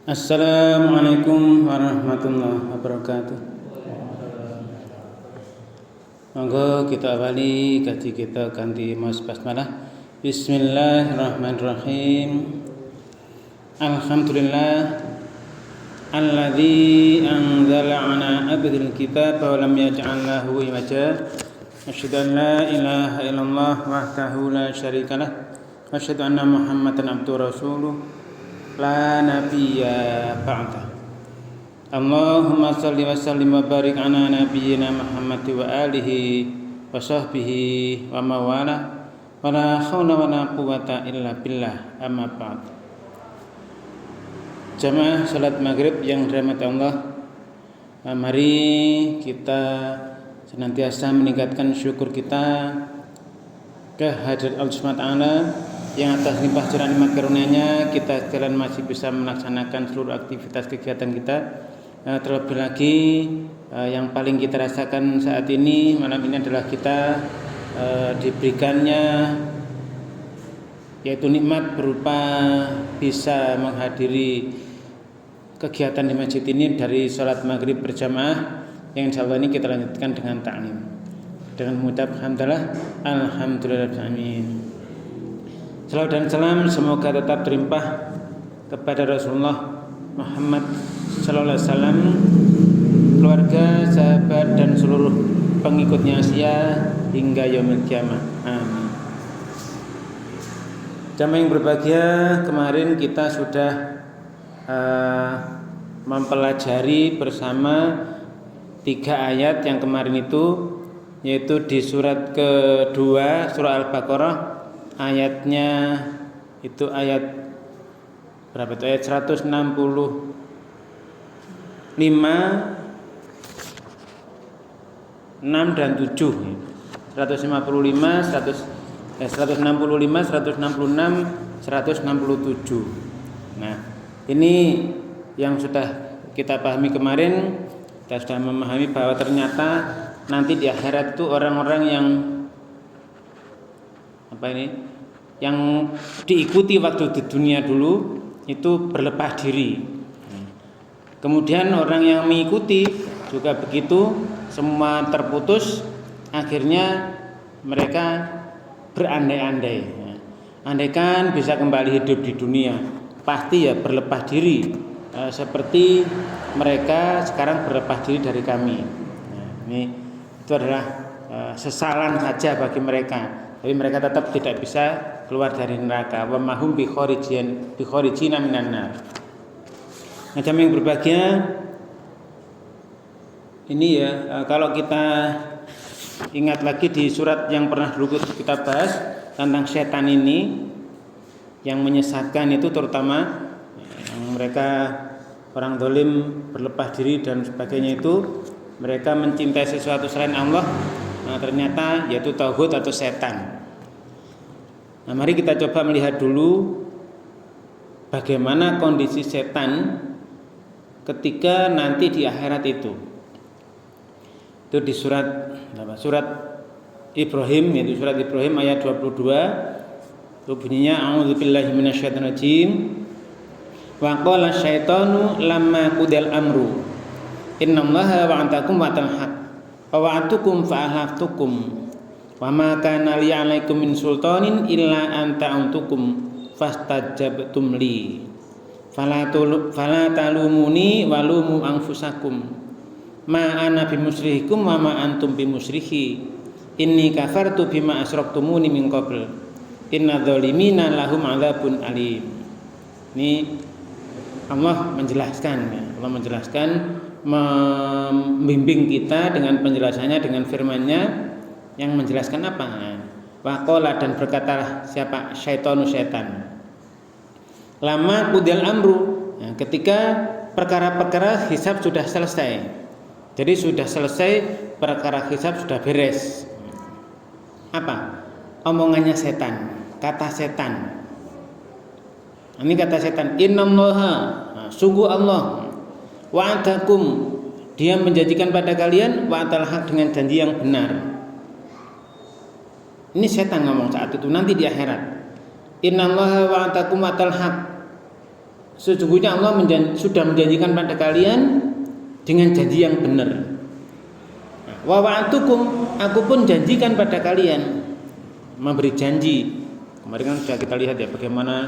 Assalamualaikum warahmatullahi wabarakatuh. Monggo kita awali kaji kita kanthi maos basmalah. Bismillahirrahmanirrahim. Alhamdulillah alladzi anzala 'ala 'abdil kitaba wa lam yaj'al lahu iwaja. Asyhadu an la ilaha illallah wahdahu la syarikalah wa asyhadu anna Muhammadan abduhu rasuluh la nabiyya ba'da. Allahumma salli wa sallim wa barik ala nabiyyina Muhammad wa alihi wa sahbihi wa mawala wa la hawla wa la quwwata illa billah, amma ba'd. Jamaah salat maghrib yang dirahmati Allah, mari kita senantiasa meningkatkan syukur kita kehadirat Allah Subhanahu wa taala yang atas limpah curah nikmat karunia-Nya kita sekalian masih bisa melaksanakan seluruh aktivitas kegiatan kita. Terlebih lagi yang paling kita rasakan saat ini malam ini adalah kita diberikannya yaitu nikmat berupa bisa menghadiri kegiatan di masjid ini dari sholat maghrib berjamaah yang insyaallah ini kita lanjutkan dengan ta'lim dengan mengucap hamdalah alhamdulillahirabbil. Salawat dan salam semoga tetap terlimpah kepada Rasulullah Muhammad sallallahu alaihi wasallam, keluarga, sahabat dan seluruh pengikutnya Asia hingga yaumil kiamah. Amin. Jamaah yang berbahagia, kemarin kita sudah mempelajari bersama 3 ayat yang kemarin itu, yaitu di surat kedua surah Al-Baqarah, ayatnya itu ayat berapa itu? Ayat 165, 6 dan 7. 165, 165, 166, 167. Nah, ini yang sudah kita pahami kemarin. Kita sudah memahami bahwa ternyata nanti di akhirat itu orang-orang yang yang diikuti waktu di dunia dulu itu berlepas diri. Kemudian orang yang mengikuti juga begitu, semua terputus, akhirnya mereka berandai-andai. Andaikan bisa kembali hidup di dunia, pasti ya berlepas diri, seperti mereka sekarang berlepas diri dari kami. Itu adalah sesalan saja bagi mereka. Tapi mereka tetap tidak bisa keluar dari neraka. Wa mahum bi kharijina minan nar. Nah, jamaah yang berbahagia, ini ya kalau kita ingat lagi di surat yang pernah dulu kita bahas tentang setan ini yang menyesatkan itu, terutama yang mereka orang zalim berlepas diri dan sebagainya, itu mereka mencintai sesuatu selain Allah. Nah, ternyata yaitu tauhid atau setan. Nah, mari kita coba melihat dulu bagaimana kondisi setan ketika nanti di akhirat itu. Itu di surat Ibrahim, yaitu surat Ibrahim ayat 22. Itu bunyinya a'udzubillahi minasyaitonirrajim. Wa qala syaitanu lamma qudil amru innallaha wa'adakum wa'dal haqq wa wa'adtukum fa'ahlaftukum wa ma kana li 'alaikum min sultanin illa an ta'antukum fastajabtum li fala talumuni walumu anfusakum ma ana bimusrihikum wa ma antum bimusrihi inni kafartu bima asyraktumuni min qabl inna dzalimina lahum 'adzabun alim. Ini Allah menjelaskan, membimbing kita dengan penjelasannya, dengan firman-Nya yang menjelaskan apa? Waqala, dan berkatalah siapa? Syaitanu, setan. Lama qudil amru, ketika perkara-perkara hisab sudah selesai. Jadi sudah selesai, perkara hisab sudah beres. Apa? Omongannya setan, kata setan. Ini kata setan, innallaha, sungguh Allah, wa'adakum, dia menjanjikan pada kalian, wa'adal haq, dengan janji yang benar. Ini setan ngomong saat itu, nanti di akhirat. Innallaha wa'adakum wa'adal haq, Sesungguhnya Allah sudah menjanjikan pada kalian dengan janji yang benar. Wa wa'atukum, aku pun janjikan pada kalian, memberi janji. Kemarin kan sudah kita lihat ya bagaimana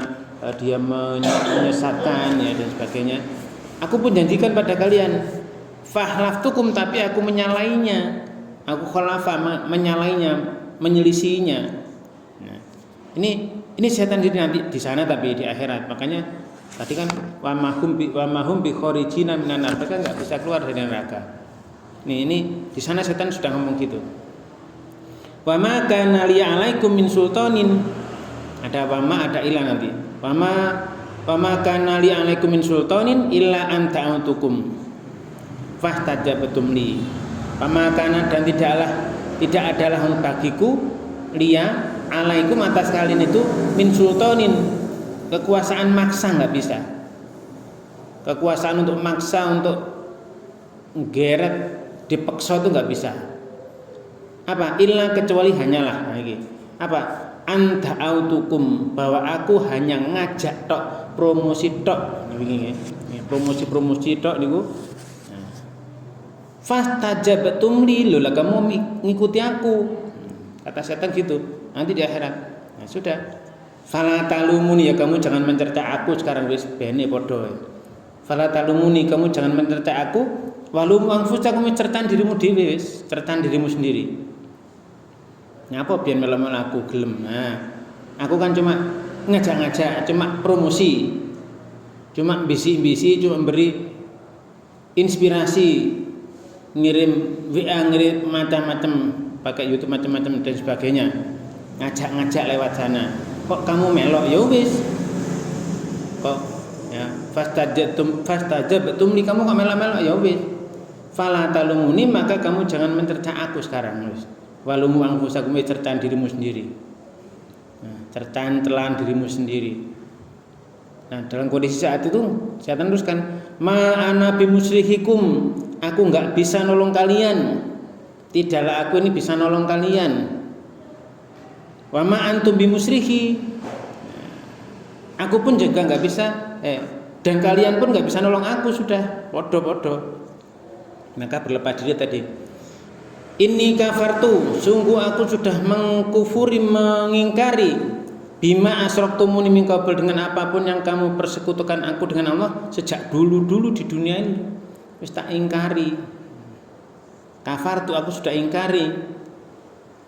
dia menyesatkan ya dan sebagainya. Aku pun janjikan pada kalian. Fahlaftukum, tapi aku menyalainya. Aku khalafa, menyalainya, menyelisihinya. Nah, ini setan nanti di sana tapi di akhirat. Makanya tadi kan wa mahum bi khorijina minan nar, mereka enggak bisa keluar dari neraka. Ini di sana setan sudah ngomong gitu. Wa ma kana li 'alaikum min sultanin. Ada wa ma, ada ila nanti. Wa ma kana li 'alaikum min sultanin illa an ta'utukum fahtajabtum li. Wa ma kana, dan tidak adalah bagiku liya alaikum atas kalian itu min sultanin, kekuasaan maksa, nggak bisa. Kekuasaan untuk maksa, untuk geret, dipaksa itu nggak bisa. Apa? Illa, kecuali hanyalah. Nah, ini apa? Anta autukum, bahwa aku hanya ngajak tok, promosi tok. Ini promosi tok niku. Fastajabtum li, lho lah kamu ngikuti aku. Kata setan gitu. Nanti di akhirat. Nah, sudah. Fala talumuni, ya kamu jangan mencerca aku sekarang wis bene padha. Fala talumuni, kamu jangan mencerca aku. Walum anfusakum, certan dirimu dhewe wis, certan dirimu sendiri. Nyapa biyen melo-melo aku gelem. Nah, aku kan cuma ngajak-ngajak, cuma promosi. Cuma bisi-bisi, cuma beri inspirasi, ngirim WA, ngirim macam-macam, pakai YouTube macam-macam dan sebagainya. Ngajak-ngajak lewat sana. Kok kamu melok? Ya wis. Kok ya fastajabtum li, kamu kok melok-melok? Ya wis. Fala talumuni, maka kamu jangan mencerca aku sekarang wis. Walumu anfusakum, cercaan dirimu sendiri. Nah, cercaan telan dirimu sendiri. Nah, dalam kondisi saat itu setan teruskan, ma ana bimusrihikum, aku enggak bisa nolong kalian. Tidaklah aku ini bisa nolong kalian. Wa ma antum bimusrihi, aku pun juga enggak bisa, dan kalian pun enggak bisa nolong aku, sudah podo-podo. Maka berlepas diri tadi. Inni kafartu, sungguh aku sudah mengkufuri, mengingkari bima asraktumuni min qabl, dengan apapun yang kamu persekutukan aku dengan Allah sejak dulu-dulu di dunia ini. Wis tak ingkari. Kafartu, aku sudah ingkari.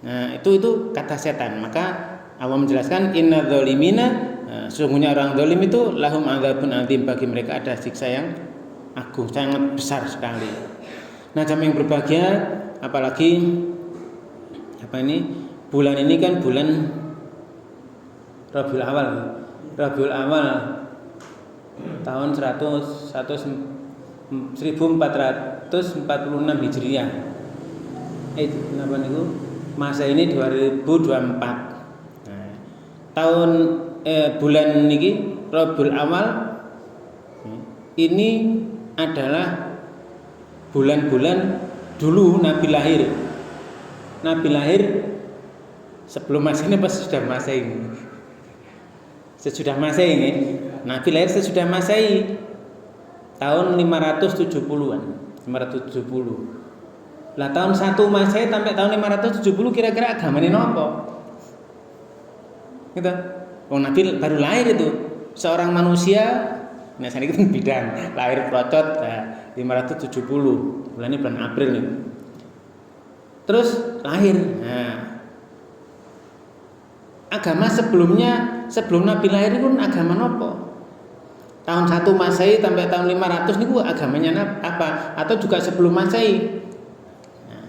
Nah, itu kata setan. Maka Allah menjelaskan inna dzalimina, sesungguhnya orang zalim itu lahum adzabun adzim, bagi mereka ada siksa yang agung, sangat besar sekali. Nah, jamaah yang berbahagia, apalagi bulan ini kan bulan Rabiul Awal tahun 1446 Hijriah. Kenapa niku? Masa ini 2024. Nah, tahun bulan niki Rabiul Awal ini adalah bulan-bulan dulu Nabi lahir. Nabi lahir sebelum Masehi apa sesudah Masehi? Sesudah Masehi ini. Nabi lahir sesudah Masehi. Tahun 570-an. 570. Lah tahun 1 Masehi sampai tahun 570 kira-kira agamane napa? Gitu. Wong Nabi baru lahir itu. Seorang manusia, nah saniki kan bidan, lahir procot, 570. Bulan ini bulan April nih. Terus lahir. Nah, agama sebelumnya, sebelum Nabi lahir itu agama nopo? Tahun 1 Masehi sampai tahun 500 niku agamanya apa? Atau juga sebelum Masehi? Nah,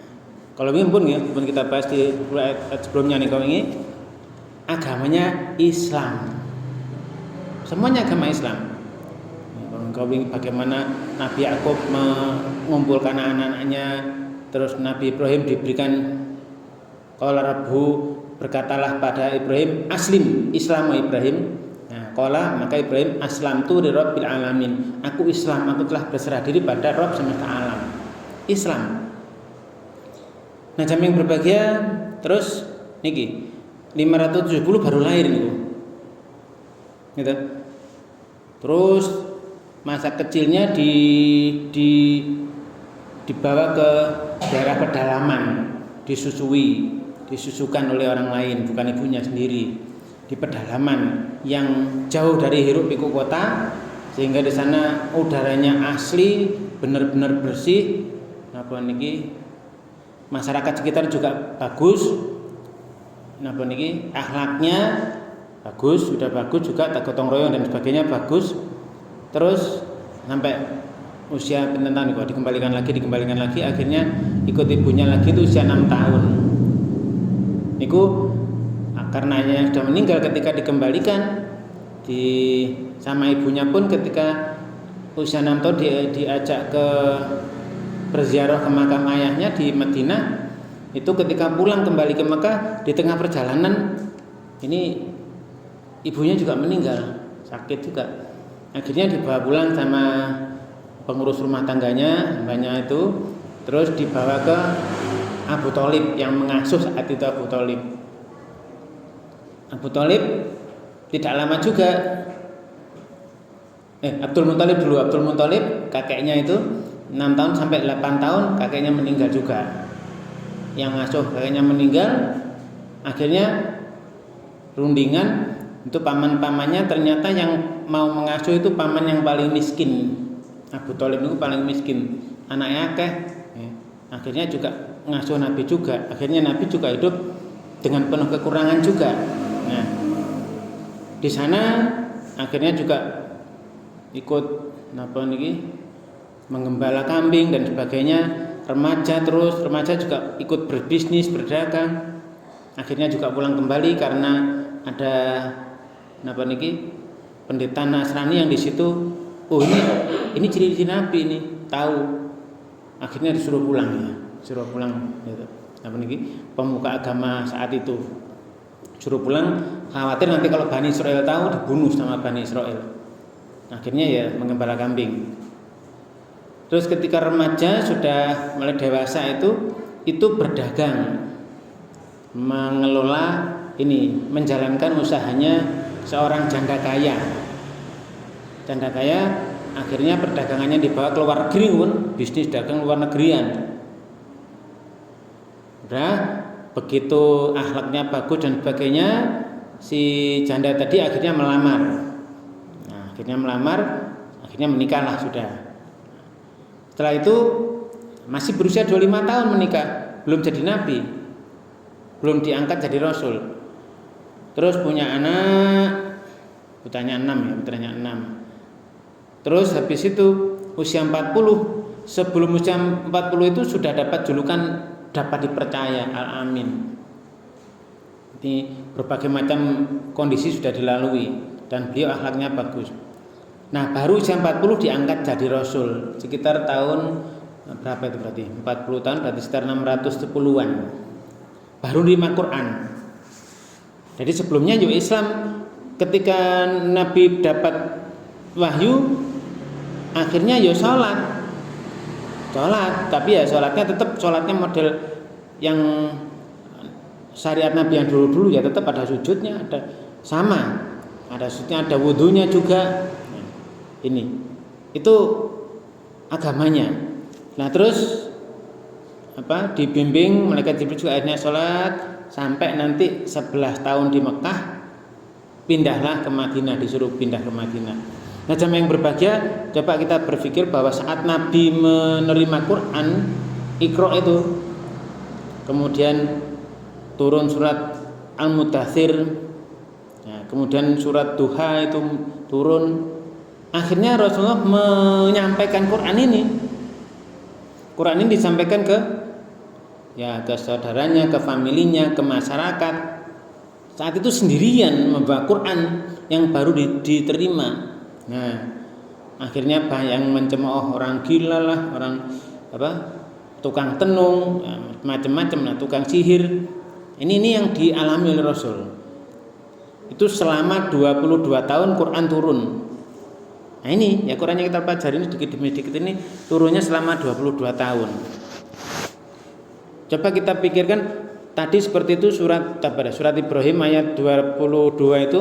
kalau ini pun ya, pun kita bahas di ayat sebelumnya nih, kalau ini agamanya Islam. Semuanya agama Islam. Kau ingin bagaimana Nabi Yakub mengumpulkan anak-anaknya, terus Nabi Ibrahim diberikan qala rabbu, berkatalah pada Ibrahim aslim, Islam Ibrahim. Nah, qala, maka Ibrahim aslamtu li rabbil alamin, aku Islam, aku telah berserah diri pada Rabb semesta alam. Islam. Nah, jamaah yang berbahagia, terus niki 570 baru lahir niku. Gitu. Terus masa kecilnya dibawa ke daerah pedalaman, disusukan oleh orang lain, bukan ibunya sendiri, di pedalaman yang jauh dari hiruk pikuk kota, sehingga di sana udaranya asli, benar-benar bersih. Napa niki masyarakat sekitar juga bagus. Napa niki akhlaknya bagus, sudah bagus juga, gotong royong dan sebagainya bagus. Terus sampai usia penentan kok dikembalikan lagi, akhirnya ikut ibunya lagi itu usia 6 tahun. Niku karena ayahnya sudah meninggal ketika dikembalikan sama ibunya pun ketika usia 6 tahun diajak ke berziarah ke makam ayahnya di Madinah. Itu ketika pulang kembali ke Mekah, di tengah perjalanan ini ibunya juga meninggal, sakit juga. Akhirnya dibawa pulang sama pengurus rumah tangganya, mbaknya itu, terus dibawa ke Abu Thalib yang mengasuh saat itu Abu Thalib. Abu Thalib tidak lama juga. Abdul Muthalib kakeknya itu 6 tahun sampai 8 tahun kakeknya meninggal juga. Yang ngasuh kakeknya meninggal, akhirnya rundingan itu paman-pamannya ternyata yang mau mengasuh itu paman yang paling miskin. Abu Thalib itu paling miskin, anaknya akeh. Akhirnya juga ngasuh Nabi juga. Akhirnya Nabi juga hidup dengan penuh kekurangan juga. Nah, di sana akhirnya juga ikut menggembala kambing dan sebagainya. Remaja juga ikut berbisnis, berdagang. Akhirnya juga pulang kembali karena ada pendeta Nasrani yang di situ. Oh ini ciri-ciri Nabi ini, tahu. Akhirnya disuruh pulang gitu. Pemuka agama saat itu suruh pulang, khawatir nanti kalau Bani Israel tahu dibunuh sama Bani Israel. Akhirnya ya menggembala kambing. Terus ketika remaja sudah mulai dewasa itu berdagang, mengelola menjalankan usahanya seorang janda kaya. Janda kaya akhirnya perdagangannya dibawa ke luar negeri pun, bisnis dagang luar negerian. Udah begitu akhlaknya bagus dan sebagainya, si janda tadi akhirnya melamar. Nah, akhirnya menikahlah sudah. Setelah itu masih berusia 25 tahun menikah, belum jadi nabi, belum diangkat jadi rasul. Terus punya anak, putranya 6. Terus habis itu usia 40, sebelum usia 40 itu sudah dapat julukan dapat dipercaya, Al-Amin. Ini berbagai macam kondisi sudah dilalui dan beliau akhlaknya bagus. Nah, baru usia 40 diangkat jadi rasul, sekitar tahun berapa itu berarti? 40 tahun berarti sekitar 610-an. Baru terima Quran. Jadi sebelumnya juga Islam, ketika Nabi dapat wahyu, akhirnya ya sholat, tapi ya sholatnya model yang syariat Nabi yang dulu ya, tetap ada sujudnya, ada sujudnya, ada wudhunya juga. Itu agamanya. Nah terus dibimbing malaikat Jibril juga akhirnya sholat sampai nanti 11 tahun di Mekah, pindahlah ke Madinah, disuruh pindah ke Madinah. Nah jamaah yang berbahagia, coba kita berpikir bahwa saat Nabi menerima Quran, Iqra itu, kemudian turun surat Al-Mudaththir, kemudian surat Duha itu turun. Akhirnya Rasulullah menyampaikan Quran ini disampaikan ke saudaranya, ke familinya, ke masyarakat. Saat itu sendirian membawa Quran yang baru diterima. Nah, akhirnya yang mencemooh orang gila lah, orang tukang tenung, macam-macam, tukang sihir. Ini yang dialami oleh Rasul. Itu selama 22 tahun Quran turun. Nah ini ya Quran yang kita pelajari ini sedikit demi sedikit ini turunnya selama 22 tahun. Coba kita pikirkan tadi seperti itu surat Ibrahim ayat 22 itu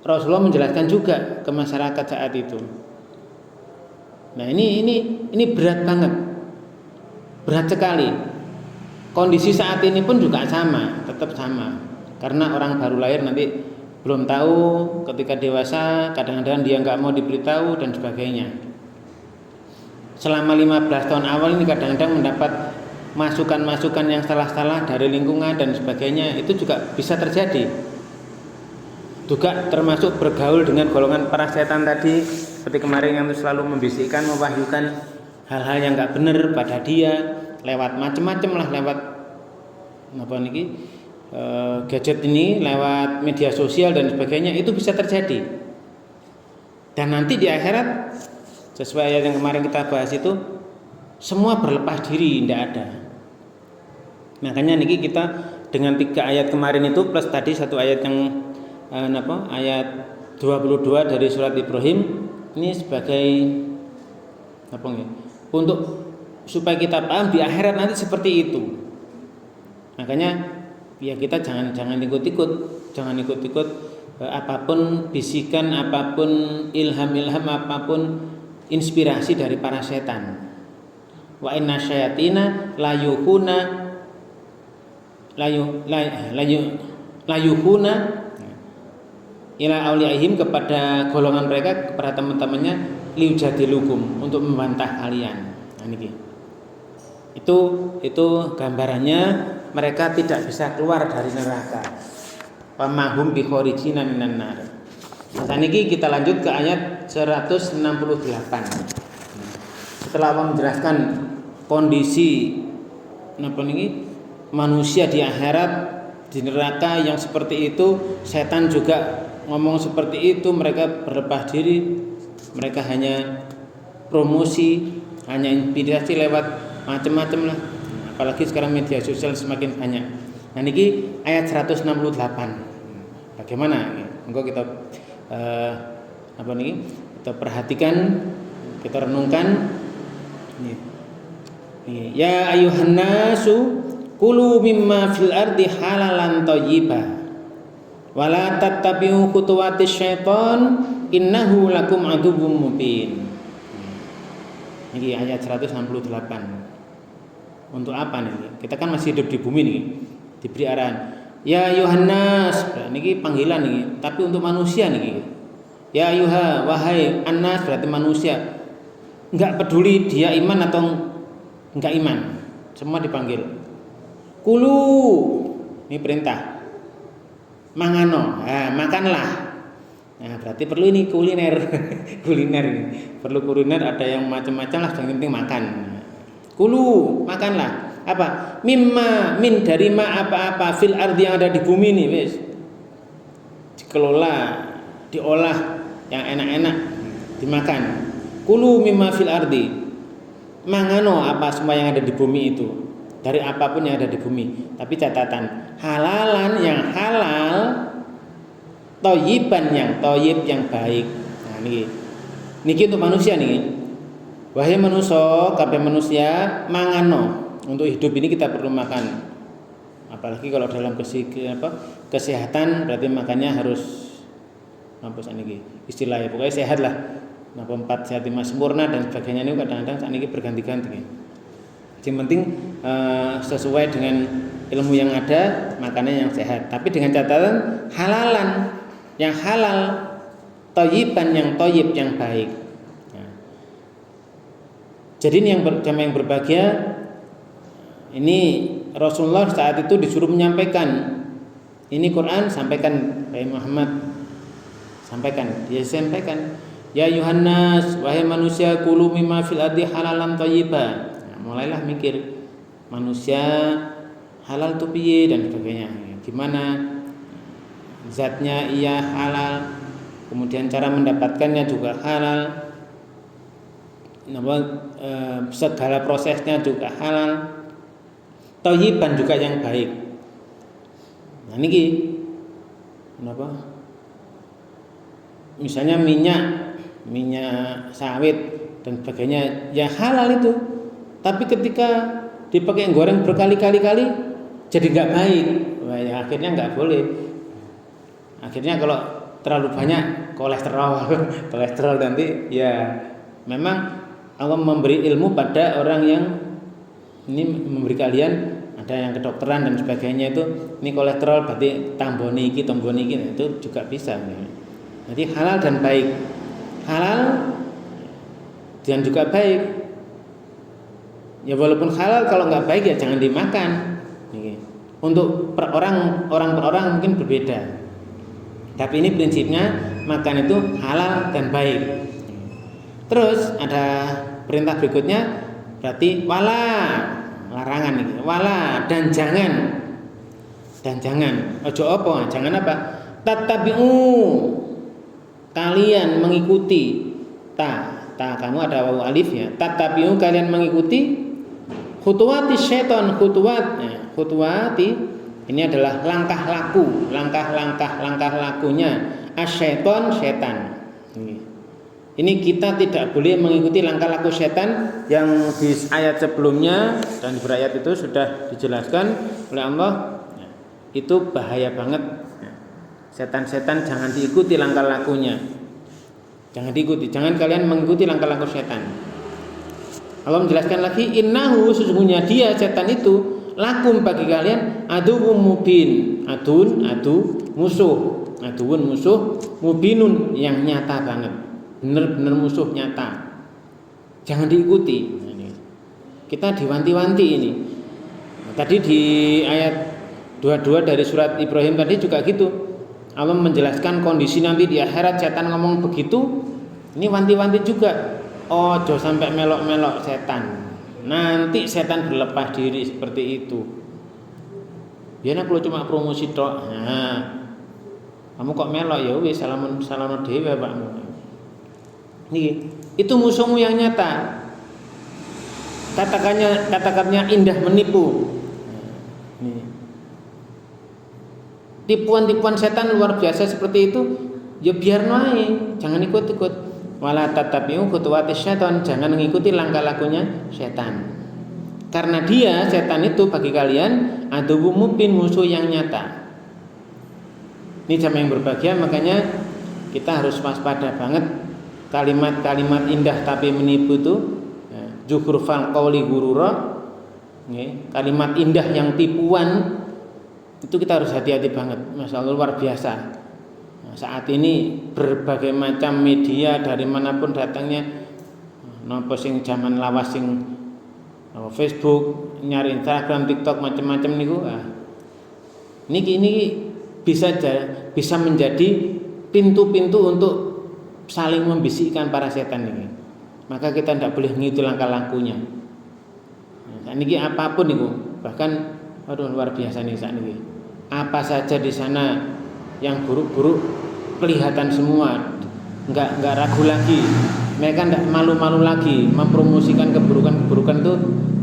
Rasulullah menjelaskan juga ke masyarakat saat itu. Nah ini berat banget, berat sekali. Kondisi saat ini pun juga sama, tetap sama. Karena orang baru lahir nanti belum tahu, ketika dewasa kadang-kadang dia nggak mau diberitahu dan sebagainya. Selama 15 tahun awal ini kadang-kadang mendapat masukan-masukan yang salah-salah dari lingkungan dan sebagainya, itu juga bisa terjadi. Juga termasuk bergaul dengan golongan para setan tadi, seperti kemarin yang selalu membisikkan, mewahyukan hal-hal yang nggak benar pada dia, lewat macam-macam lah, lewat gadget ini, lewat media sosial dan sebagainya, itu bisa terjadi. Dan nanti di akhirat, sesuai ayat yang kemarin kita bahas itu, semua berlepas diri, tidak ada. Makanya niki kita dengan 3 ayat kemarin itu plus tadi 1 ayat yang ayat 22 dari surat Ibrahim, ini sebagai untuk supaya kita paham di akhirat nanti seperti itu. Makanya ya kita jangan ikut-ikut, apapun bisikan, apapun ilham apapun inspirasi dari para setan. Wa inna syayatina layuhuna ila auliyaihim, kepada golongan mereka, kepada teman-temannya, liujadilukum, untuk membantah kalian. Nah niki. Itu gambarannya, mereka tidak bisa keluar dari neraka. Wa mahum bi khorijina minan nar. Saat ini kita lanjut ke ayat 168. Setelah Allah menjelaskan kondisi manusia di akhirat, di neraka yang seperti itu, setan juga ngomong seperti itu, mereka berlepas diri, mereka hanya promosi, hanya inspirasi lewat macam-macam lah. Apalagi sekarang media sosial semakin banyak. Nah niki ayat 168. Bagaimana? Engko kita kita perhatikan, kita renungkan. Ya ayuhan nasu kulu mimma fil ardi halalan thayyiban wala tattabi'u khutuwatis syaiton innahu lakum aduwwum mubin. Ini ayat 168. Untuk apa nih? Kita kan masih hidup di bumi nih, diberi arahan. Ya Yohanes, ini panggilan nih, tapi untuk manusia nih. Ya ayuha, wahai annas, berarti manusia. Enggak peduli dia iman atau enggak iman, semua dipanggil. Kulu, ini perintah. Mangano, makanlah. Nah, berarti perlu ini kuliner, kuliner ini. Perlu kuliner, ada yang macam-macam lah, yang penting makan. Kulu, makanlah. Apa? Mimma, min dari ma apa-apa fil ardi yang ada di bumi ini, wis. Dikelola, diolah yang enak-enak, dimakan. Kulu mimma fil ardi. Mangano apa semua yang ada di bumi itu. Dari apapun yang ada di bumi. Tapi catatan, halalan yang halal, thayyiban yang thayyib, yang baik. Nah niki untuk manusia nih. Wahai manusia, kabeh manusia mangano. Untuk hidup ini kita perlu makan. Apalagi kalau dalam kesehatan, berarti makannya harus istilahnya pokoknya sehat lah. 4 sehat 5 sempurna dan sebagainya, ini kadang-kadang saat ini berganti-ganti. Yang penting sesuai dengan ilmu yang ada, makannya yang sehat. Tapi dengan catatan halalan, yang halal, thayyiban yang thayyib, yang baik. Nah, jadi ini yang berbahagia. Ini Rasulullah saat itu disuruh menyampaikan. Ini Quran, sampaikan, wahai Muhammad, sampaikan. Dia sampaikan, ya Yohanes, wahai manusia, kulu mimma fil ardi halalan thayyiban. Nah, mulailah mikir manusia halal itu piye dan sebagainya. Gimana zatnya iya halal, kemudian cara mendapatkannya juga halal, segala prosesnya juga halal, thayyiban juga yang baik. Nah niki kenapa? Misalnya minyak sawit dan sebagainya ya halal itu, tapi ketika dipakai goreng berkali-kali jadi nggak baik. Wah, ya akhirnya nggak boleh. Akhirnya kalau terlalu banyak kolesterol nanti ya memang Allah memberi ilmu pada orang yang ini memberi kalian ada yang kedokteran dan sebagainya itu ini kolesterol berarti tamboni iki itu juga bisa. Jadi halal dan baik. Halal dan juga baik. Ya walaupun halal kalau nggak baik ya jangan dimakan. Untuk orang per orang mungkin berbeda. Tapi ini prinsipnya makan itu halal dan baik. Terus ada perintah berikutnya berarti wala larangan nih. Wala dan jangan. Ojo apa? Jangan apa? Tattabi'u kalian mengikuti ta kamu ada wawu alifnya. Tattabi'u kalian mengikuti khutuwati syaitan khutuwati ini adalah langkah lakunya asyaiton setan. Ini kita tidak boleh mengikuti langkah laku setan yang di ayat sebelumnya dan di ayat itu sudah dijelaskan oleh Allah. Itu bahaya banget. Setan-setan jangan diikuti langkah lakunya. Jangan kalian mengikuti langkah laku setan. Allah menjelaskan lagi innahu sesungguhnya dia setan itu lakum bagi kalian aduwwum mubin. Adu musuh mubinun yang nyata banget. Benar-benar musuh nyata. Jangan diikuti. Kita diwanti-wanti ini. Tadi di ayat 22 dari surat Ibrahim tadi juga gitu. Allah menjelaskan kondisi nanti di akhirat setan ngomong begitu. Ini wanti-wanti juga. Ojo sampai melok-melok setan. Nanti setan berlepas diri seperti itu. Biar kalau cuma promosi tok. Nah, kamu kok melok ya wis salamun dhewe Pak. Nih, itu musuhmu yang nyata. Katakannya indah menipu. Nih. Tipuan-tipuan setan luar biasa seperti itu, ya biar naik, jangan ikut-ikut. Wala tattabi'u khutuwatis syaitan, jangan mengikuti langkah lakunya setan. Karena dia setan itu bagi kalian aduwwum mubin, musuh yang nyata. Ini jamaah yang berbahagia, makanya kita harus waspada banget. Kalimat-kalimat indah tapi menipu itu zuhrufal qauli gurura, kalimat indah yang tipuan itu kita harus hati-hati banget. Masya Allah luar biasa. Saat ini berbagai macam media dari manapun datangnya, nopo sing zaman lawas sing Facebook, nyari Instagram, TikTok macam-macam niku. Ini bisa menjadi pintu-pintu untuk saling membisikkan para setan ini. Maka kita tidak boleh mengikuti langkah lakunya. Ini apapun itu, bahkan luar biasa nih saat ini. Apa saja di sana yang buruk-buruk kelihatan semua, nggak ragu lagi. Mereka tidak malu-malu lagi mempromosikan keburukan-keburukan itu,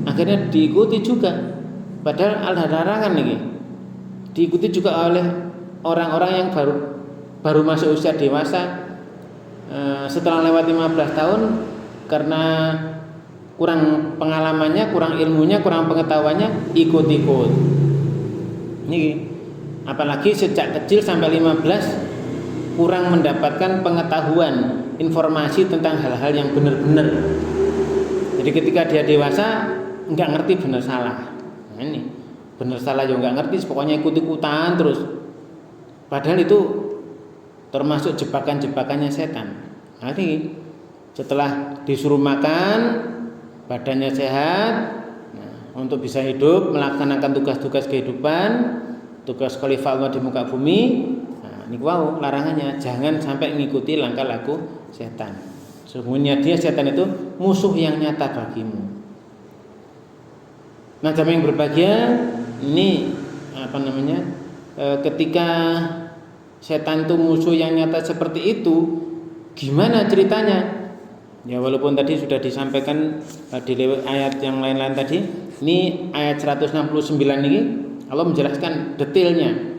akhirnya diikuti juga. Padahal ada larangan nih. Diikuti juga oleh orang-orang yang baru masuk usia dewasa. Setelah lewat 15 tahun karena kurang pengalamannya, kurang ilmunya, kurang pengetahuannya ikut-ikut. Ini apalagi sejak kecil sampai 15 kurang mendapatkan pengetahuan, informasi tentang hal-hal yang benar-benar. Jadi ketika dia dewasa nggak ngerti benar salah. Nah, ini benar salah juga nggak ngerti, pokoknya ikut-ikutan terus. Padahal itu termasuk jebakan-jebakannya setan. Nanti setelah disuruh makan, badannya sehat, untuk bisa hidup, melaksanakan tugas-tugas kehidupan, tugas khalifah Allah di muka bumi. Ini larangannya, jangan sampai mengikuti langkah laku setan. Sesungguhnya dia setan itu musuh yang nyata bagimu. Nah, jamaah yang berbahagia, ini ketika setan itu musuh yang nyata seperti itu, gimana ceritanya? Ya walaupun tadi sudah disampaikan di ayat yang lain-lain tadi, ini ayat 169 ini Allah menjelaskan detailnya.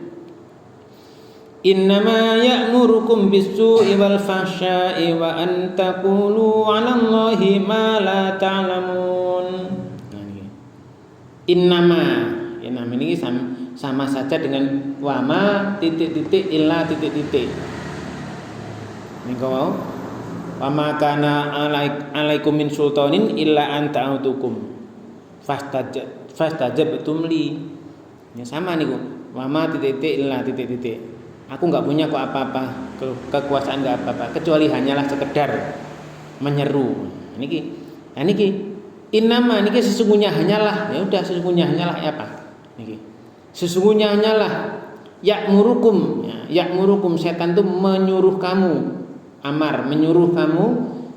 Innama ya'murukum bis-su'i wal fahsya'i wa an taqulu 'alallahi ma la ta'lamun. Innama ini sama saja dengan wama titik-titik illa titik-titik. Niku mau wa ma kana alaikum min sultanin illa an ta'utukum fastajabtum li. Ya sama niku. Wa ma titik illa titik. Aku enggak punya kok apa-apa, kekuasaan enggak apa-apa kecuali hanyalah sekedar menyeru. Niki innama niki sesungguhnya hanyalah, ya udah sesungguhnya hanyalah apa? Niki. Sesungguhnya hanyalah ya'murukum setan itu menyuruh kamu, menyuruh kamu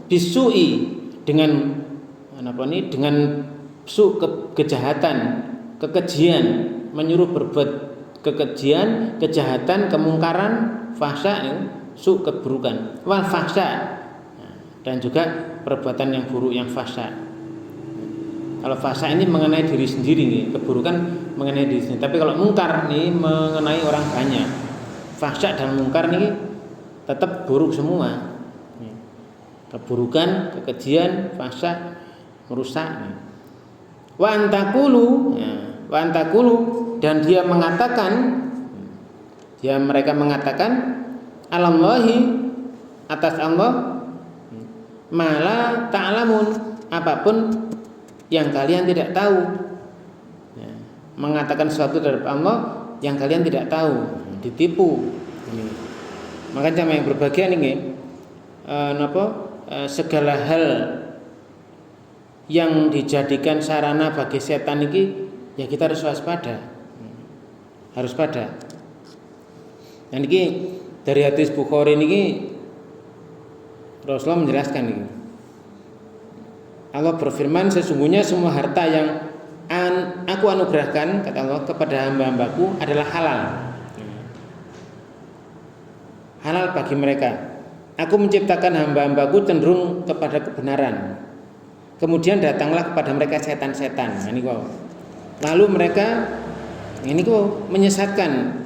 bisu'i dengan dengan kejahatan, kekejian, menyuruh berbuat kekejian, kejahatan, kemungkaran, fahsya, keburukan, wal fahsya, dan juga perbuatan yang buruk, yang fahsya. Kalau fahsya ini mengenai diri sendiri nih, keburukan mengenai diri sendiri. Tapi kalau mungkar nih mengenai orang banyak. Fahsya dan mungkar nih tetap buruk semua. Keburukan, kekejian, fahsya, merusak. Wa antakulu dan mereka mengatakan alallahi atas Allah mala ta'lamun apapun yang kalian tidak tahu. Mengatakan sesuatu terhadap Allah yang kalian tidak tahu, ditipu. Maka jamaah yang berbahagia ini segala hal yang dijadikan sarana bagi setan ini ya kita harus waspada. Harus pada. Dan ini dari hadis Bukhari ini Rasulullah menjelaskan ini. Allah berfirman, sesungguhnya semua harta yang aku anugerahkan, kata Allah, kepada hamba-hambaku adalah halal. Halal bagi mereka. Aku menciptakan hamba-hambaku cenderung kepada kebenaran. Kemudian datanglah kepada mereka setan-setan. Lalu mereka menyesatkan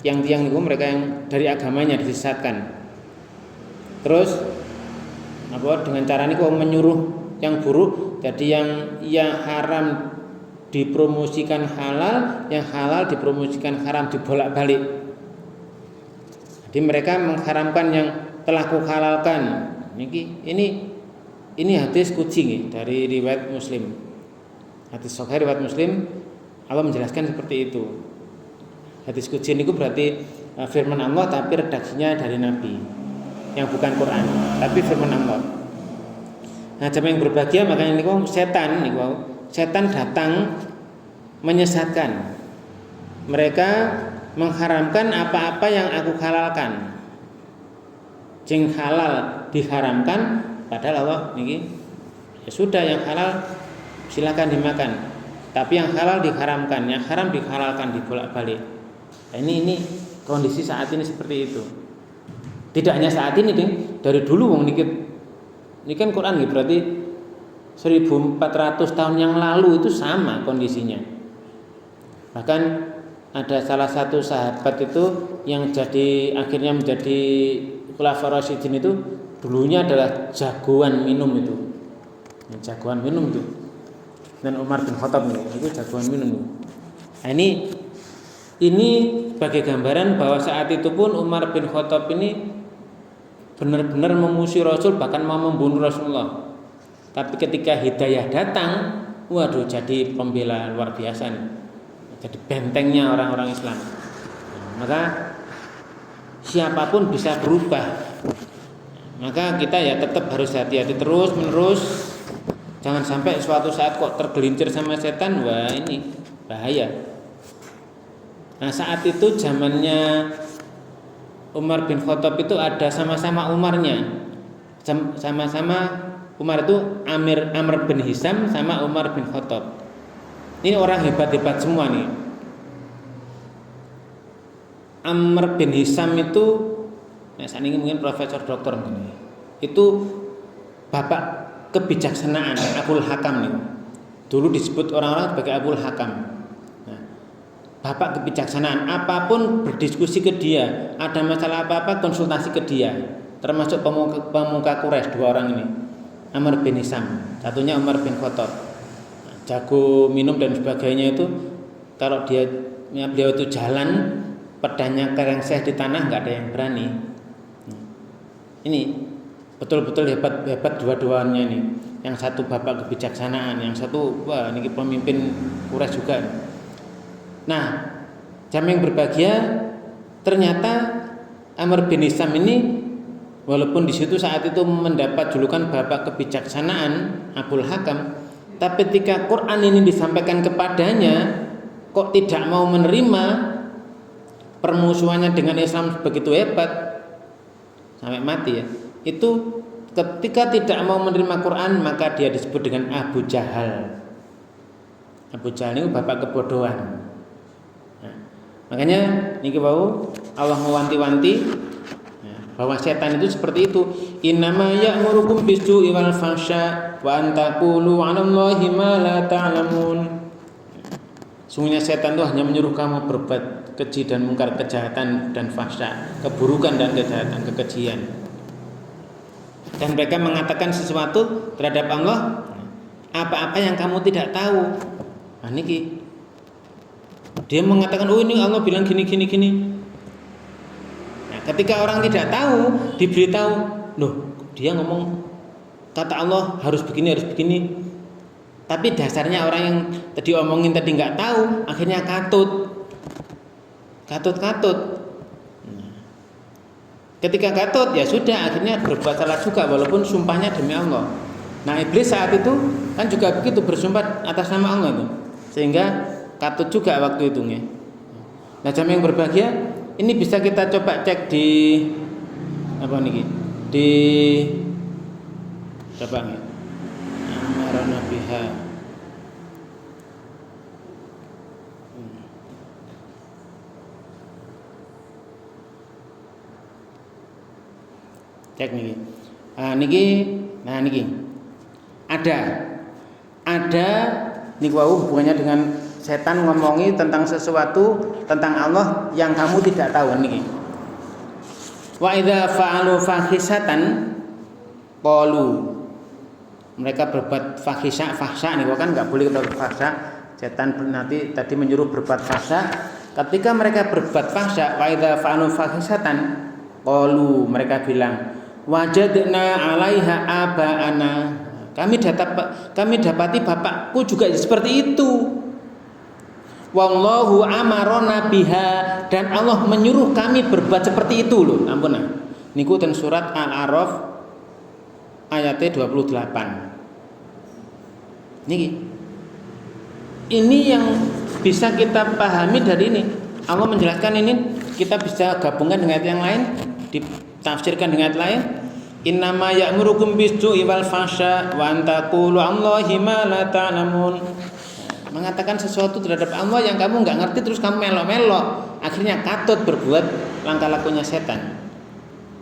tiang-tiang itu, mereka yang dari agamanya disesatkan. Terus dengan cara ini menyuruh yang buruk, jadi yang haram dipromosikan halal, yang halal dipromosikan haram, dibolak-balik. Jadi mereka mengharamkan yang telah kuhalalkan. Ini hadis qudsi dari riwayat Muslim. Hadis sahih riwayat Muslim, Allah menjelaskan seperti itu. Hadis qudsi itu berarti firman Allah tapi redaksinya dari Nabi, yang bukan Quran, tapi firman Allah. Nah, jamaah yang berbahagia, makanya setan datang menyesatkan. Mereka mengharamkan apa-apa yang aku halalkan. Jeng halal diharamkan, padahal Allah ya sudah, yang halal silakan dimakan. Tapi yang halal diharamkan, yang haram dihalalkan, dibolak-balik. Nah, ini kondisi saat ini seperti itu. Tidak hanya saat ini, dari dulu ini kan Quran berarti 1400 tahun yang lalu itu sama kondisinya. Bahkan ada salah satu sahabat itu yang akhirnya menjadi Khulafaur Rasyidin itu dulunya adalah jagoan minum itu. Jagoan minum itu. Dan Umar bin Khattab itu jagoan minum. Nah, ini sebagai gambaran bahwa saat itu pun Umar bin Khattab ini benar-benar memusuhi Rasul, bahkan mau membunuh Rasulullah. Tapi ketika hidayah datang, waduh, jadi pembela luar biasa nih. Jadi bentengnya orang-orang Islam. Maka siapapun bisa berubah. Maka kita ya tetap harus hati-hati terus menerus. Jangan sampai suatu saat kok tergelincir sama setan, wah ini bahaya. Nah, saat itu zamannya Umar bin Khattab itu ada sama-sama Umarnya. Sama-sama Umar itu Amr bin Hisam sama Umar bin Khattab. Ini orang hebat-hebat semua nih. Amr bin Hisam itu saat ini mungkin profesor doktor nih. Itu bapak kebijaksanaan, Abul Hakam nih. Dulu disebut orang-orang sebagai Abul Hakam. Bapak kebijaksanaan, apapun berdiskusi ke dia, ada masalah apa-apa konsultasi ke dia. Termasuk pemuka Quraisy, dua orang ini, Amr bin Hisam, satunya Umar bin Khattab. Jago minum dan sebagainya itu, kalau beliau itu jalan, pedangnya kerengseh di tanah, nggak ada yang berani. Ini betul-betul hebat dua-duanya ini. Yang satu bapak kebijaksanaan, yang satu wah ini pemimpin Quraisy juga. Nah, jamaah yang berbahagia, ternyata Amr bin Hisam ini walaupun di situ saat itu mendapat julukan bapak kebijaksanaan Abul Hakam, tapi ketika Quran ini disampaikan kepadanya kok tidak mau menerima, permusuhannya dengan Islam begitu hebat sampai mati ya. Itu ketika tidak mau menerima Quran maka dia disebut dengan Abu Jahal. Abu Jahal itu bapak kebodohan. Nah, makanya niki wau Allah mewanti-wanti bahwa setan itu seperti itu. Innama ya'murukum bis-su'i wal fahsya wa an taqulu 'alallahi ma la ta'lamun. Sungguhnya setan itu hanya menyuruh kamu berbuat keji dan mungkar, kejahatan dan fahsya, keburukan dan kejahatan, kekejian. Dan mereka mengatakan sesuatu terhadap Allah, apa-apa yang kamu tidak tahu. Nah niki dia mengatakan, oh ini Allah bilang gini. Nah, ketika orang tidak tahu diberitahu, loh dia ngomong kata Allah harus begini. Tapi dasarnya orang yang tadi omongin tadi nggak tahu, akhirnya katut. Ketika katut ya sudah, akhirnya berbuat salah juga walaupun sumpahnya demi Allah. Nah iblis saat itu kan juga begitu, bersumpah atas nama Allah itu, sehingga katut juga waktu itu. Nah jamaah yang berbahagia, ini bisa kita coba cek di apa nih? Di coba nih. Amarana biha. Cek niki. Nah niki. Ada niki wau hubungannya dengan setan ngomongi tentang sesuatu tentang Allah yang kamu tidak tahu niki. Wa idza fa'alu fahisatan qalu. Mereka berbuat fahsya nih, kan nggak boleh berbuat fahsya. Setan nanti tadi menyuruh berbuat fahsya. Ketika mereka berbuat fahsya, wa idza fa'alu fahisatan qalu, mereka bilang wajadna 'alaiha aba'ana. Kami dapati bapakku juga seperti itu. Wallahu amarona biha, dan Allah menyuruh kami berbuat seperti itu loh. Ampun. Niku ten surat Al-A'raf ayat 28. Ini yang bisa kita pahami dari ini. Allah menjelaskan ini, kita bisa gabungkan dengan ayat yang lain, ditafsirkan dengan ayat lain. Innama ya'murukum bis-su'i wal fahsya wa an taqulu 'alallahi ma la ta'lamun. Mengatakan sesuatu terhadap Allah yang kamu nggak ngerti terus kamu melok-melok, akhirnya katut berbuat langkah lakunya setan.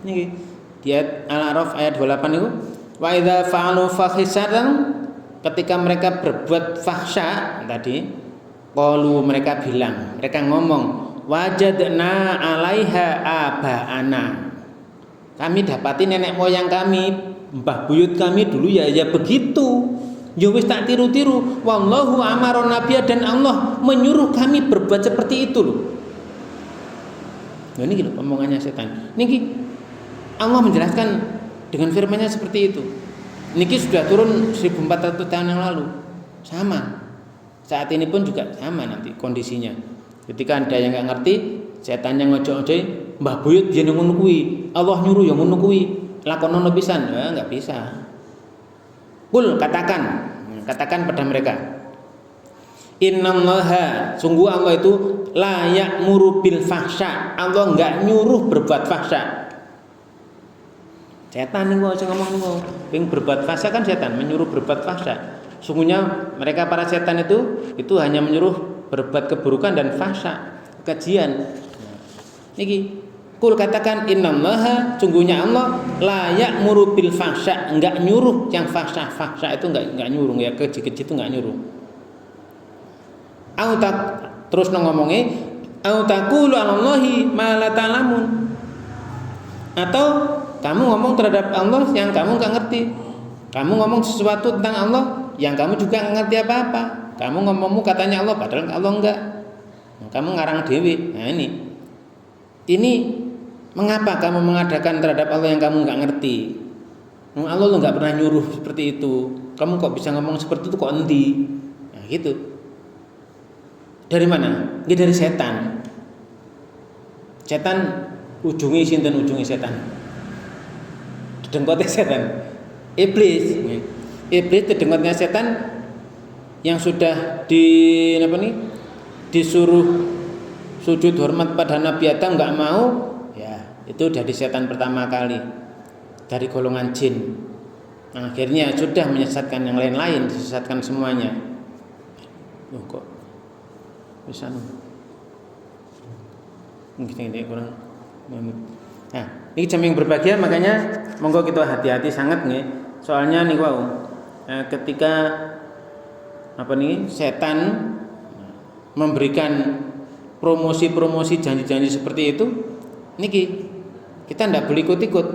Ini di ayat Al-A'raf ayat 28 itu, wa idza fa'alu fahisatan, ketika mereka berbuat fahsya tadi, qalu, mereka ngomong wajadna 'alaiha aba'ana. Kami dapati nenek moyang kami, mbah buyut kami dulu ya begitu. Ya wis tak tiru-tiru. Wallahu amarona biha, dan Allah menyuruh kami berbuat seperti itu loh. Nah ini gitu omongannya setan. Niki Allah menjelaskan dengan firman-Nya seperti itu. Niki sudah turun 1400 tahun yang lalu. Sama. Saat ini pun juga sama nanti kondisinya. Ketika ada yang enggak ngerti, setan yang ngojo-ngojo, mbah buyut yen ngono kuwi, Allah nyuruh yang ngono kuwi, lakonono pisan. Ya enggak bisa. Kul, katakan pada mereka, innallaha, sungguh Allah itu la ya'muru bil fahsya, Allah enggak nyuruh berbuat fahsya. Setan niku aja ngomong niku, ping berbuat fahsya kan setan, menyuruh berbuat fahsya. Sungguhnya mereka para setan itu hanya menyuruh berbuat keburukan dan fahsya, kekejian. Niki kul, katakan innallaha, sungguhnya Allah la ya'muru bil fahsya, enggak nyuruh yang fahsya itu enggak nyuruh ya, keji-keji itu enggak nyuruh. Terus ngomongnya au taqulu 'alallahi ma la ta'lamun, atau kamu ngomong terhadap Allah yang kamu enggak ngerti. Kamu ngomong sesuatu tentang Allah yang kamu juga enggak ngerti apa-apa. Kamu ngomongmu katanya Allah padahal Allah enggak. Kamu ngarang dewi. Nah ini Mengapa kamu mengadakan terhadap Allah yang kamu nggak ngerti? Allah lu nggak pernah nyuruh seperti itu. Kamu kok bisa ngomong seperti itu kok endi? Nah, gitu. Dari mana? Ini dari setan. Setan ujungnya sinten ujungnya setan. Dedengkote setan. Iblis. Iblis dedengkotnya setan yang sudah disuruh sujud hormat pada Nabi Adam nggak mau, ya itu dari setan pertama kali dari golongan jin. Nah, akhirnya sudah menyesatkan yang lain-lain, disesatkan semuanya. Loh kok bisa ini kurang. Nah, ini jam yang berbahagia, makanya monggo kita hati-hati sangat nih. Soalnya nih ketika setan memberikan promosi-promosi janji-janji seperti itu, niki kita tidak boleh ikut-ikut.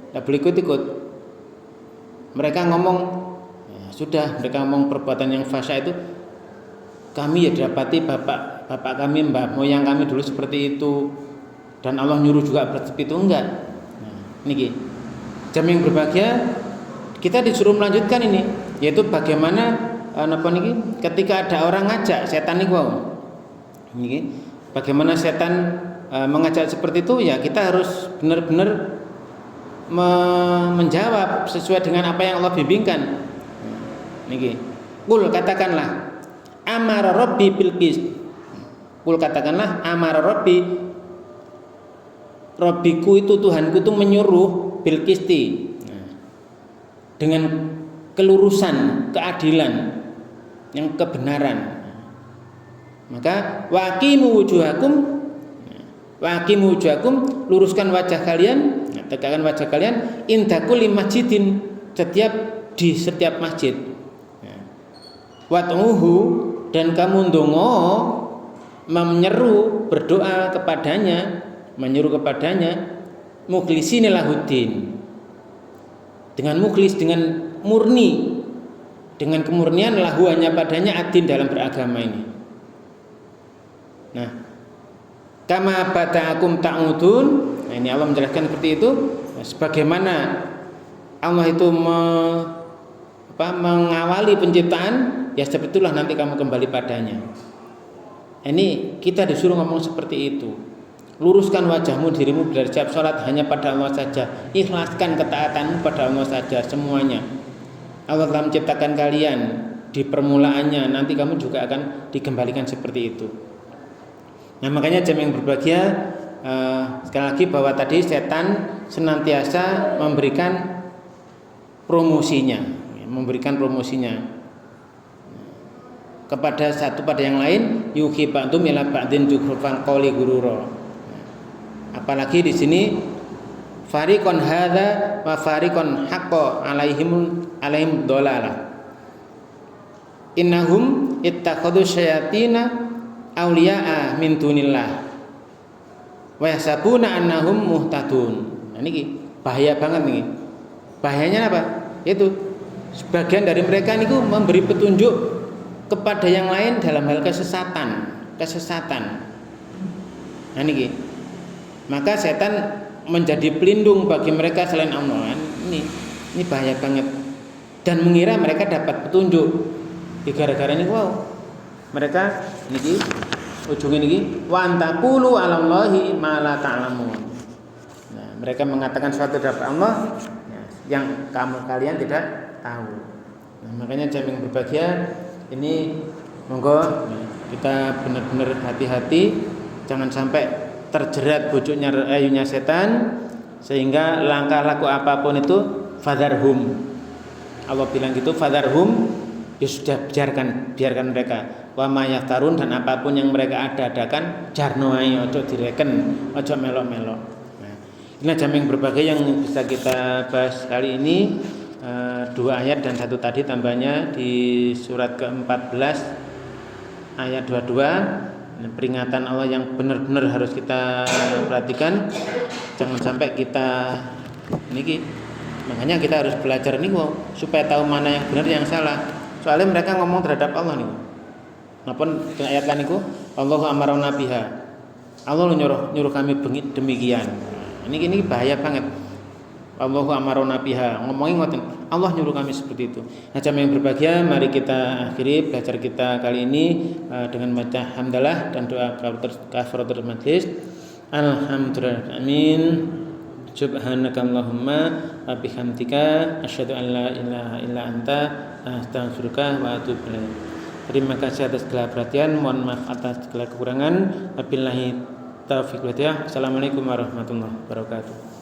Tidak boleh ikut-ikut. Mereka ngomong, ya sudah, mereka ngomong perbuatan yang fasya itu, kami ya dapati bapak kami, mbak moyang kami dulu seperti itu, dan Allah nyuruh juga seperti itu, enggak. Niki jam yang berbahagia, kita disuruh melanjutkan ini, yaitu bagaimana ketika ada orang ngajak setan ini, bagaimana setan mengajak seperti itu, ya kita harus benar-benar menjawab sesuai dengan apa yang Allah bimbingkan. Niki, katakanlah amara rabbi bil qist. Katakanlah amara rabbi, Rabbiku itu, Tuhanku itu menyuruh bil qisti, dengan kelurusan, keadilan, yang kebenaran. Maka waqimu wujuhakum, luruskan wajah kalian, tegakkan wajah kalian inda kulli masjidin, di setiap masjid. Wad'uhu, dan kamu ndonga, menyeru, berdoa kepadanya, mukhlisina lahuddin, dengan mukhlis, dengan murni, dengan kemurnian, lahu hanya padanya, adin dalam beragama ini. Nah, kama bada'akum ta'udun. Nah, ini Allah menjelaskan seperti itu. Nah, sebagaimana Allah itu mengawali penciptaan, ya seperti itulah nanti kamu kembali padanya. Ini kita disuruh ngomong seperti itu. Luruskan wajahmu, dirimu dari setiap sholat hanya pada Allah saja. Ikhlaskan ketaatanmu pada Allah saja semuanya. Allah telah menciptakan kalian di permulaannya, nanti kamu juga akan dikembalikan seperti itu. Nah, makanya jam yang berbahagia, sekali lagi bahwa tadi setan senantiasa memberikan promosinya kepada satu pada yang lain, yuhi ba'dum ila ba'din zukhrufal qawli gurura. Apalagi di sini fariqon hadza wa fariqon haqqo alaihim dolalah. Innahum ittakhadhu syayatina auliya'a min dunillah wa yahsabuna annahum muhtadun. Nah, ini bahaya banget nih. Bahayanya apa? Itu sebagian dari mereka niku memberi petunjuk kepada yang lain dalam hal kesesatan. Nah, niki. Maka setan menjadi pelindung bagi mereka selain Allah. Ini bahaya banget. Dan mengira mereka dapat petunjuk. Gara-gara ini mereka niki ujungnya niki wa antaqulu 'alallahi ma la ta'lamun. Nah, mereka mengatakan suatu dari Allah yang kalian tidak tahu. Nah, makanya jam yang berbahagia ini monggo kita benar-benar hati-hati, jangan sampai terjerat bujuknya rayunya setan, sehingga langkah laku apapun itu fadharhum. Allah bilang gitu, fadharhum, ya sudah, biarkan mereka. Wa ma yaftarun, dan apapun yang mereka adakan jarno ae, ojo direken, ojo melok-melok. Nah, inilah jam yang berbahagia yang bisa kita bahas kali ini. 2 ayat dan 1 tadi tambahnya di surat ke-14 ayat 22. Peringatan Allah yang benar-benar harus kita perhatikan, jangan sampai kita niki. Makanya kita harus belajar nih supaya tahu mana yang benar yang salah. Soalnya mereka ngomong terhadap Allah nih. Napa ayat kan niku Allahu amarona biha. Allah nyuruh kami demikian. Ini bahaya banget. Allahu amarona biha. Ngomongin ngoten. Allah nyuruh kami seperti itu. Nah, jamaah yang berbahagia, mari kita akhiri belajar kita kali ini dengan baca hamdalah dan doa kafaratul majlis. Alhamdulillah. Amin. Subhanakallahumma wa bihamdika asyhadu an la ilaha illa anta astaghfiruka wa atubu ilaik. Terima kasih atas segala perhatian, mohon maaf atas segala kekurangan. Wabillahi taufiq wal hidayah. Assalamualaikum warahmatullahi wabarakatuh.